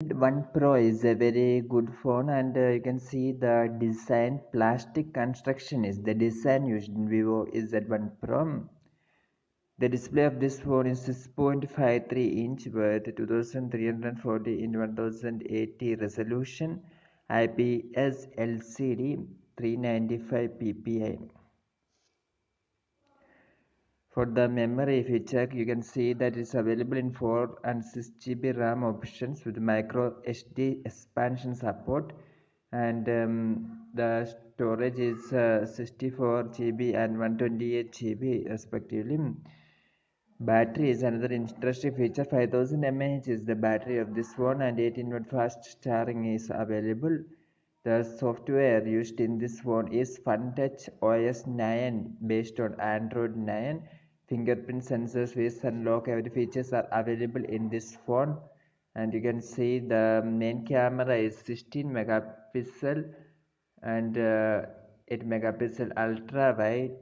Z1 Pro is a very good phone, and you can see the design plastic construction is the design used in Vivo Z1 Pro. The display of this phone is 6.53 inch with 2340 in 1080 resolution, IPS LCD, 395 ppi. For the memory, if you check, you can see that it's available in 4 and 6 GB RAM options with micro SD expansion support, and the storage is 64 GB and 128 GB respectively. Battery is another interesting feature. 5000 mAh is the battery of this phone, and 18-watt fast charging is available. The software used in this phone is Funtouch OS 9 based on Android 9. Fingerprint sensors, face unlock, every features are available in this phone. And you can see the main camera is 16 megapixel and 8 megapixel ultra wide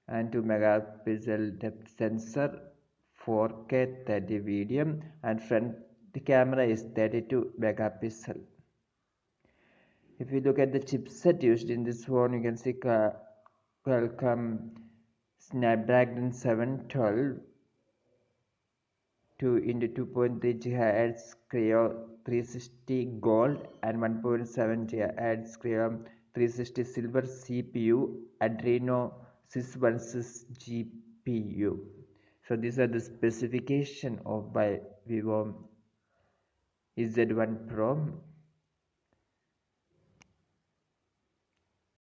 and 2 megapixel depth sensor, 4K 30 video, and front camera is 32 megapixel. If you look at the chipset used in this phone, you can see Qualcomm Snapdragon 712 2 into 2.3 GHz Creo 360 Gold and 1.7 GHz Creo 360 Silver CPU, Adreno 616 GPU. So these are the specification of by Vivo Z1 Pro.